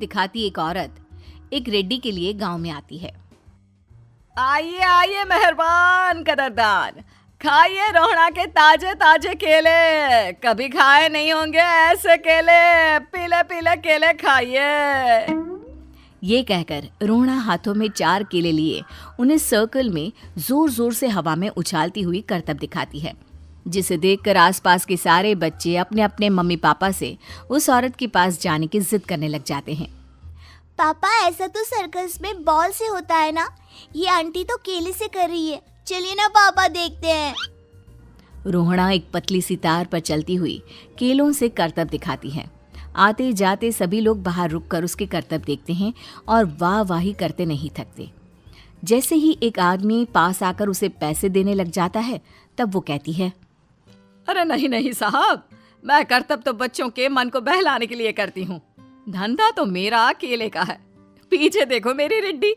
दिखाती एक औरत एक रेड्डी के लिए गांव में आती है। आइए आइए मेहरबान कदरदान, खाइए रोहड़ा के ताजे ताजे केले। कभी खाए नहीं होंगे ऐसे केले। पीले पीले केले खाइए। ये कहकर रोहड़ा हाथों में 4 केले लिए उन्हें सर्कल में जोर जोर से हवा में उछालती हुई करतब दिखाती है, जिसे देखकर आसपास के सारे बच्चे अपने अपने मम्मी पापा से उस औरत के पास जाने की जिद करने लग जाते हैं। पापा, ऐसा तो सर्कस में बॉल से होता है ना, ये आंटी तो केले से कर रही है। चलिए ना पापा, देखते हैं। रोहड़ा एक पतली सी तार पर चलती हुई केलों से करतब दिखाती है। आते जाते सभी लोग बाहर रुककर उसके करतब देखते हैं और वाह वाही करते नहीं थकते। जैसे ही एक आदमी पास आकर उसे पैसे देने लग जाता है, तब वो कहती है, अरे नहीं नहीं साहब, मैं करतब तो बच्चों के मन को बहलाने के लिए करती हूँ। धंधा तो मेरा केले का है। पीछे देखो मेरी रिड्डी,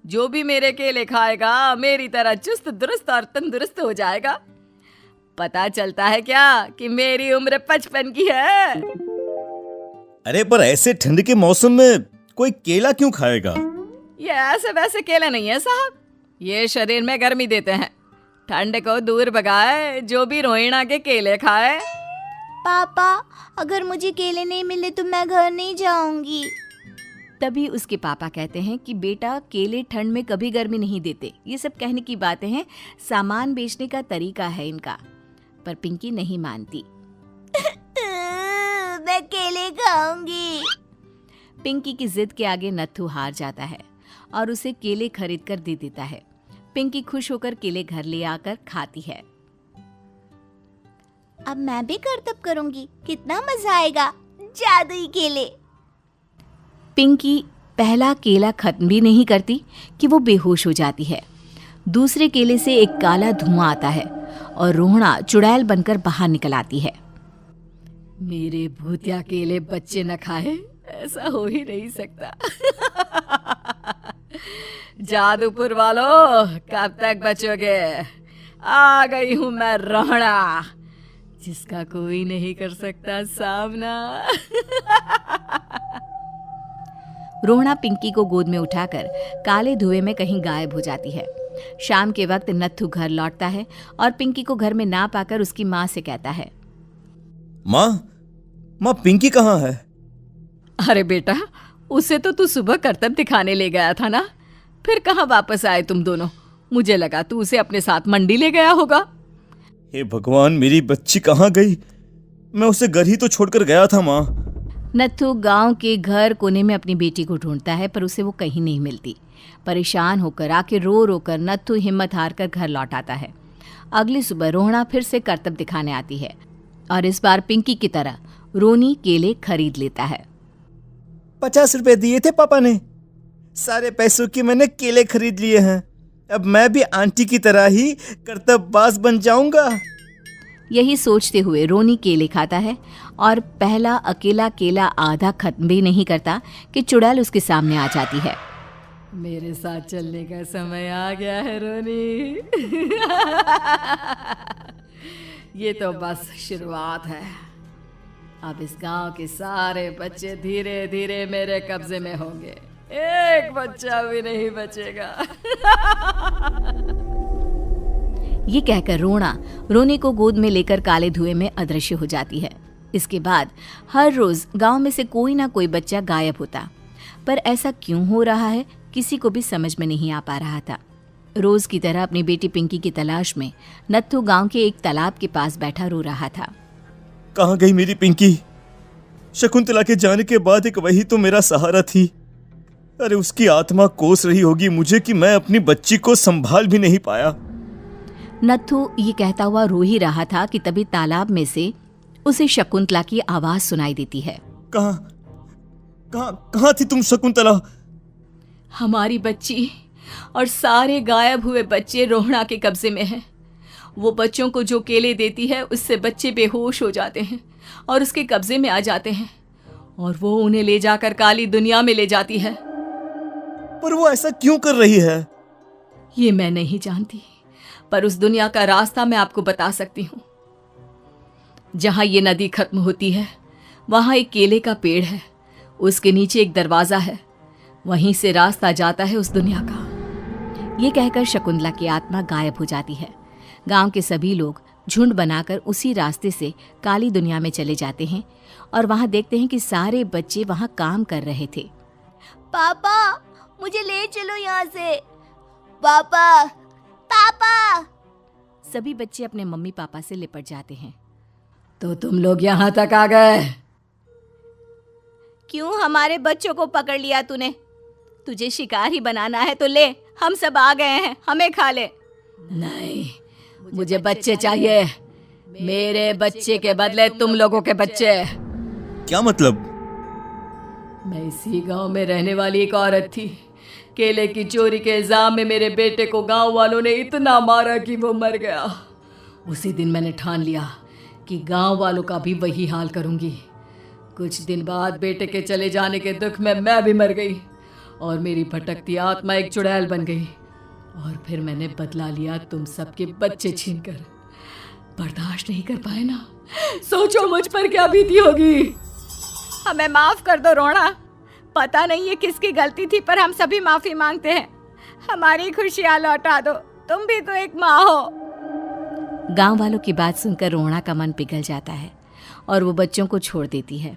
जो भी मेरे केले खाएगा मेरी तरह चुस्त दुरुस्त और तंदुरुस्त हो जाएगा। पता चलता है क्या कि मेरी उम्र 55 की है। अरे पर ऐसे ठंड के मौसम में कोई केला क्यों खाएगा? ये ऐसे वैसे केले नहीं है साहब, ये शरीर में गर्मी देते हैं। ठंड को दूर भगाए जो भी रोहिणा के केले खाए। पापा, अगर मुझे केले नहीं मिले तो मैं घर नहीं जाऊंगी। तभी उसके पापा कहते हैं कि बेटा, केले ठंड में कभी गर्मी नहीं देते। ये सब कहने की बातें हैं, सामान बेचने का तरीका है इनका। पर पिंकी नहीं मानती। मैं केले खाऊंगी। पिंकी की जिद के आगे नत्थू हार जाता है और उसे केले खरीद कर दे देता है। पिंकी खुश होकर केले घर ले आकर खाती है। अब मैं भी करतब करूंगी, कितना मजा आएगा। जादुई केले। पिंकी पहला केला खत्म भी नहीं करती कि वो बेहोश हो जाती है। दूसरे केले से एक काला धुआं आता है और रोहड़ा चुड़ैल बनकर बाहर निकल आती है। मेरे भूतिया केले बच्चे न खाए, ऐसा हो ही नहीं सकता। जादूपुर वालों, कब तक बचोगे? आ गई हूं मैं रोहड़ा, जिसका कोई नहीं कर सकता सामना। रोहड़ा पिंकी को गोद में उठाकर काले धुएं में कहीं गायब हो जाती है। शाम के वक्त नत्थू घर लौटता है और पिंकी को घर में ना पाकर उसकी माँ से कहता है, माँ पिंकी कहाँ है? अरे बेटा, उसे तो तू सुबह करतब दिखाने ले गया था ना, फिर कहाँ वापस आए तुम दोनों? मुझे लगा तू उसे अपने साथ मंडी ले गया होगा। हे भगवान, मेरी बच्ची कहाँ गई? मैं उसे घर ही तो छोड़कर गया था माँ। नत्थू गांव के घर कोने में अपनी बेटी को ढूंढता है, पर उसे वो कहीं नहीं मिलती। परेशान होकर आखिर रो रो कर नत्थू हिम्मत हार कर घर लौट आता है। अगली सुबह रोहड़ा फिर से करतब दिखाने आती है और इस बार पिंकी की तरह रोनी केले खरीद लेता है। 50 रुपए दिए थे पापा ने, सारे पैसों की मैंने केले खरीद लिए हैं। अब मैं भी आंटी की तरह ही करतबबाज बन जाऊंगा। यही सोचते हुए रोनी केले खाता है और पहला अकेला केला आधा खत्म भी नहीं करता कि चुड़ैल उसके सामने आ जाती है। मेरे साथ चलने का समय आ गया है रोनी। ये तो बस शुरुआत है। अब इस गांव के सारे बच्चे धीरे धीरे मेरे कब्जे में होंगे, एक बच्चा भी नहीं बचेगा। ये कहकर रोना रोनी को गोद में लेकर काले धुएं में अदृश्य हो जाती है। इसके बाद हर रोज गांव में से कोई ना कोई बच्चा गायब होता, पर ऐसा क्यों हो रहा है किसी को भी समझ में नहीं आ पा रहा था। रोज की तरह अपनी बेटी पिंकी की तलाश में नत्थू गांव के एक तालाब के पास बैठा रो रहा था। कहाँ गई मेरी पिंकी? शकुंतला के जाने के बाद एक वही तो मेरा सहारा थी। अरे उसकी आत्मा कोस रही होगी मुझे कि मैं अपनी बच्ची को संभाल भी नहीं पाया। नत्थू ये कहता हुआ रो ही रहा था कि तभी तालाब में से उसे शकुंतला की आवाज सुनाई देती है। कहाँ थी तुम शकुंतला? हमारी बच्ची और सारे गायब हुए बच्चे रोहड़ा के कब्जे में हैं। वो बच्चों को जो केले देती है उससे बच्चे बेहोश हो जाते हैं और उसके कब्जे में आ जाते हैं और वो उन्हें ले जाकर काली दुनिया में ले जाती है। पर वो ऐसा क्यों कर रही है? ये मैं नहीं जानती, पर उस दुनिया का रास्ता मैं आपको बता सकती हूँ। जहाँ ये नदी खत्म होती है वहाँ एक केले का पेड़ है। उसके नीचे एक दरवाजा है, वहीं से रास्ता जाता है उस दुनिया का। ये कहकर शकुंतला की आत्मा गायब हो जाती है। गांव के सभी लोग झुंड बनाकर उसी रास्ते से काली दुनिया में चले जाते हैं और वहां देखते हैं कि सारे बच्चे वहां काम कर रहे थे। पापा मुझे ले चलो यहाँ से। पापा पापा। सभी बच्चे अपने मम्मी पापा से लिपट जाते हैं। तो तुम लोग यहाँ तक आ गए? क्यों हमारे बच्चों को पकड़ लिया तूने? तुझे शिकार ही बनाना है तो ले, हम सब आ गए हैं, हमें खा ले। नहीं, मुझे बच्चे चाहिए। मेरे बच्चे के बदले तुम लोगों के बच्चे। क्या मतलब? मैं इसी गांव में रहने वाली एक औरत थी। केले की चोरी के इल्जाम में मेरे बेटे को गांव वालों ने इतना मारा कि वो मर गया। उसी दिन मैंने ठान लिया कि गांव वालों का भी वही हाल करूंगी। कुछ दिन बाद बेटे के चले जाने के दुख में मैं भी मर गई और मेरी भटकती आत्मा एक चुड़ैल बन गई। और फिर मैंने बदला लिया तुम सबके बच्चे छीनकर। बर्दाश्त नहीं कर पाए ना? सोचो मुझ पर क्या बीती होगी। हमें माफ कर दो रोना। पता नहीं ये किसकी गलती थी, पर हम सभी माफी मांगते हैं। हमारी खुशियां लौटा दो, तुम भी तो एक माँ हो। गांव वालों की बात सुनकर रोना का मन पिघल जाता है और वो बच्चों को छोड़ देती है।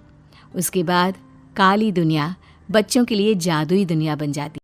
उसके बाद काली दुनिया बच्चों के लिए जादुई दुनिया बन जाती है।